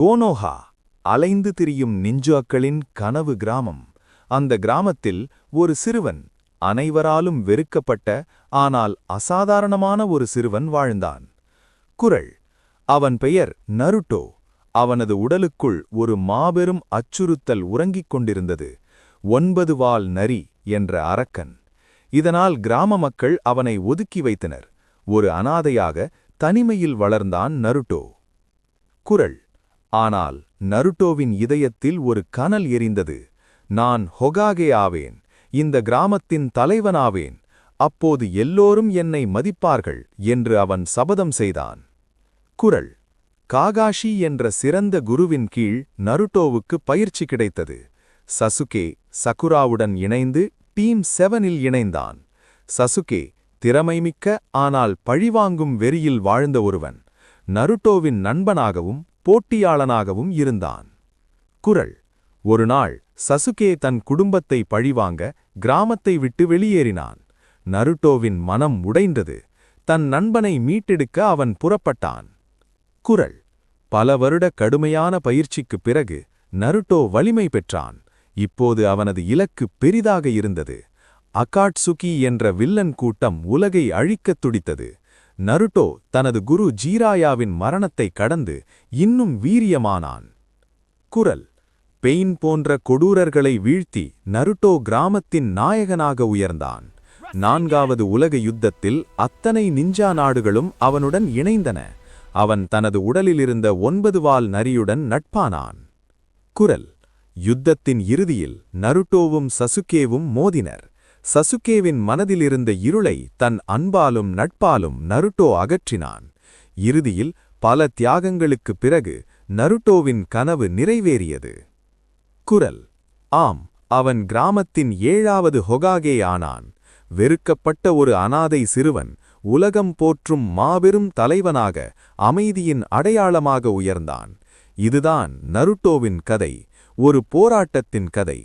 கோனோஹா அலைந்து திரியும் நிஞ்சாக்களின் கனவு கிராமம். அந்த கிராமத்தில் ஒரு சிறுவன், அனைவராலும் வெறுக்கப்பட்ட ஆனால் அசாதாரணமான ஒரு சிறுவன் வாழ்ந்தான். குறள். அவன் பெயர் நருட்டோ. அவனது உடலுக்குள் ஒரு மாபெரும் அச்சுறுத்தல் உறங்கிக் கொண்டிருந்தது. 9 வால் நரி என்ற அரக்கன். இதனால் கிராம மக்கள் அவனை ஒதுக்கி வைத்தனர். ஒரு அனாதையாக தனிமையில் வளர்ந்தான் நருட்டோ. குறள். ஆனால் நருட்டோவின் இதயத்தில் ஒரு கனல் எரிந்தது. நான் ஹொகாகே ஆவேன், இந்த கிராமத்தின் தலைவனாவேன், அப்போது எல்லோரும் என்னை மதிப்பார்கள் என்று அவன் சபதம் செய்தான். குறள். காகாஷி என்ற சிறந்த குருவின் கீழ் நருட்டோவுக்கு பயிற்சி கிடைத்தது. சசுகே சகுராவுடன் இணைந்து டீம் 7இல் இணைந்தான். சசுகே திறமைமிக்க ஆனால் பழிவாங்கும் வெறியில் வாழ்ந்த ஒருவன். நருட்டோவின் நண்பனாகவும் போட்டியாளனாகவும் இருந்தான். குறள். ஒருநாள் சசுகே தன் குடும்பத்தை பழிவாங்க கிராமத்தை விட்டு வெளியேறினான். நருட்டோவின் மனம் உடைந்தது. தன் நண்பனை மீட்டெடுக்க அவன் புறப்பட்டான். குறள். பல வருட கடுமையான பயிற்சிக்குப் பிறகு நருட்டோ வலிமை பெற்றான். இப்போது அவனது இலக்கு பெரிதாக இருந்தது. அகாட்சுகி என்ற வில்லன் கூட்டம் உலகை அழிக்கத் துடித்தது. நருட்டோ தனது குரு ஜீராயாவின் மரணத்தை கடந்து இன்னும் வீரியமானான். குறள். பெயின் போன்ற கொடூரர்களை வீழ்த்தி நருட்டோ கிராமத்தின் நாயகனாக உயர்ந்தான். 4வது உலக யுத்தத்தில் அத்தனை நிஞ்சா நாடுகளும் அவனுடன் இணைந்தன. அவன் தனது உடலிலிருந்த 9 வால் நரியுடன் நட்பானான். குறள். யுத்தத்தின் இறுதியில் நருட்டோவும் சசுகேவும் மோதினர். சசுகேவின் மனதிலிருந்த இருளை தன் அன்பாலும் நட்பாலும் நருட்டோ அகற்றினான். இறுதியில் பல தியாகங்களுக்குப் பிறகு நருட்டோவின் கனவு நிறைவேறியது. குறள். ஆம், அவன் கிராமத்தின் 7வது ஹொகாகே ஆனான். வெறுக்கப்பட்ட ஒரு அனாதை சிறுவன் உலகம் போற்றும் மாபெரும் தலைவனாக, அமைதியின் அடையாளமாக உயர்ந்தான். இதுதான் நருட்டோவின் கதை, ஒரு போராட்டத்தின் கதை.